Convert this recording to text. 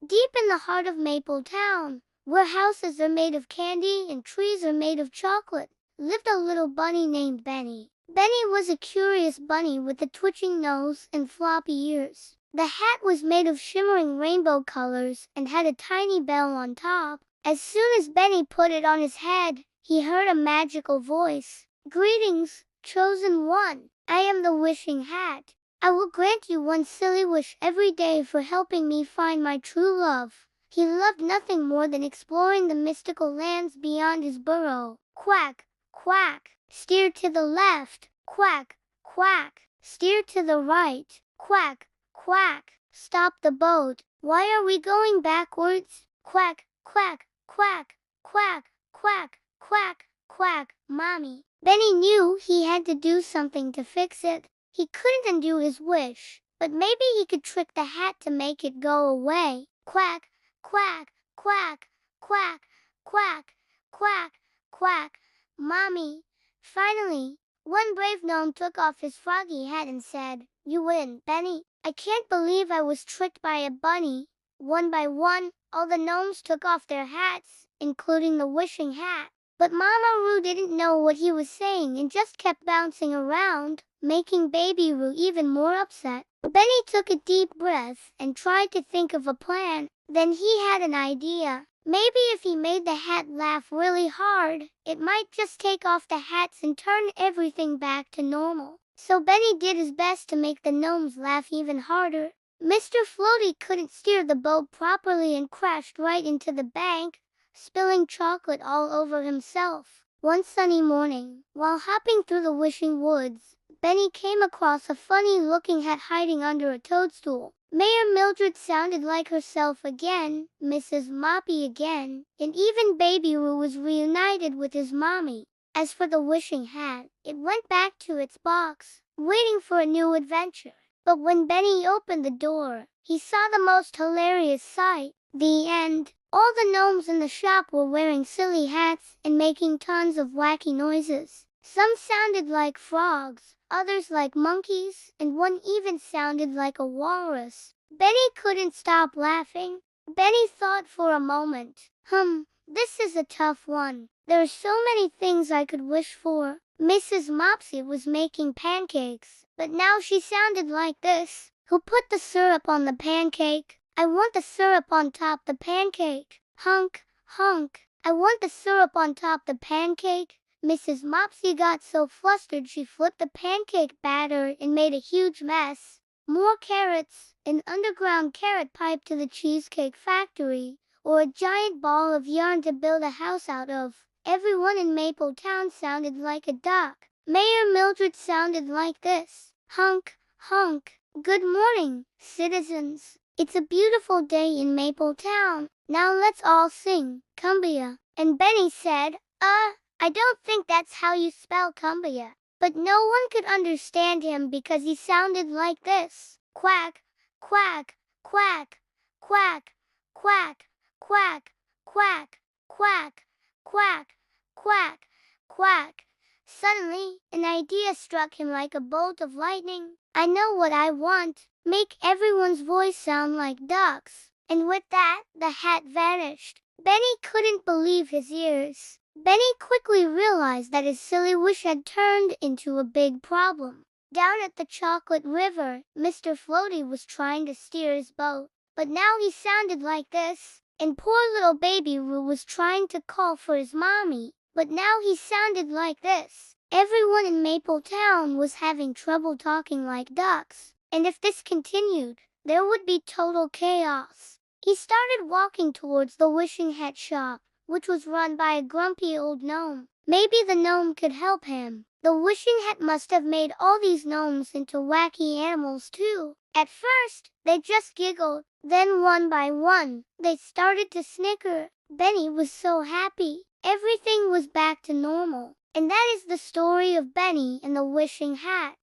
Deep in the heart of Maple Town, where houses are made of candy and trees are made of chocolate, lived a little bunny named Benny. Benny was a curious bunny with a twitching nose and floppy ears. The hat was made of shimmering rainbow colors and had a tiny bell on top. As soon as Benny put it on his head, he heard a magical voice. "Greetings, chosen one. I am the wishing hat. I will grant you one silly wish every day for helping me find my true love." He loved nothing more than exploring the mystical lands beyond his burrow. Quack, quack, steer to the left. Quack, quack, steer to the right. Quack, quack, stop the boat. Why are we going backwards? Quack, quack, quack, quack, quack, quack, quack, Mommy. Benny knew he had to do something to fix it. He couldn't undo his wish, but maybe he could trick the hat to make it go away. Quack, quack, quack, quack, quack, quack, quack, Mommy. Finally, one brave gnome took off his froggy hat and said, "You win, Benny. I can't believe I was tricked by a bunny." One by one, all the gnomes took off their hats, including the wishing hat. But Mama Roo didn't know what he was saying and just kept bouncing around, making Baby Roo even more upset. Benny took a deep breath and tried to think of a plan. Then he had an idea. Maybe if he made the hat laugh really hard, it might just take off the hats and turn everything back to normal. So Benny did his best to make the gnomes laugh even harder. Mr. Floaty couldn't steer the boat properly and crashed right into the bank, spilling chocolate all over himself. One sunny morning, while hopping through the wishing woods, Benny came across a funny-looking hat hiding under a toadstool. Mayor Mildred sounded like herself again, Mrs. Moppy again, and even Baby Roo was reunited with his mommy. As for the wishing hat, it went back to its box, waiting for a new adventure. But when Benny opened the door, he saw the most hilarious sight. The end. All the gnomes in the shop were wearing silly hats and making tons of wacky noises. Some sounded like frogs, others like monkeys, and one even sounded like a walrus. Benny couldn't stop laughing. Benny thought for a moment. This is a tough one. There are so many things I could wish for. Mrs. Mopsy was making pancakes, but now she sounded like this. "Who put the syrup on the pancake? I want the syrup on top the pancake. Hunk, hunk. I want the syrup on top the pancake." Mrs. Mopsy got so flustered she flipped the pancake batter and made a huge mess. More carrots, an underground carrot pipe to the cheesecake factory, or a giant ball of yarn to build a house out of. Everyone in Maple Town sounded like a duck. Mayor Mildred sounded like this. "Hunk, hunk. Good morning, citizens. It's a beautiful day in Maple Town. Now let's all sing, Cumbia." And Benny said, I don't think that's how you spell Cumbia." But no one could understand him because he sounded like this. Quack, quack, quack, quack, quack, quack, quack, quack, quack, quack, quack. Suddenly, an idea struck him like a bolt of lightning. "I know what I want. Make everyone's voice sound like ducks." And with that, the hat vanished. Benny couldn't believe his ears. Benny quickly realized that his silly wish had turned into a big problem. Down at the Chocolate River, Mr. Floaty was trying to steer his boat, but now he sounded like this. And poor little Baby Roo was trying to call for his mommy, but now he sounded like this. Everyone in Maple Town was having trouble talking like ducks, and if this continued, there would be total chaos. He started walking towards the wishing hat shop, which was run by a grumpy old gnome. Maybe the gnome could help him. The wishing hat must have made all these gnomes into wacky animals too. At first, they just giggled. Then one by one, they started to snicker. Benny was so happy. Everything was back to normal. And that is the story of Benny and the wishing hat.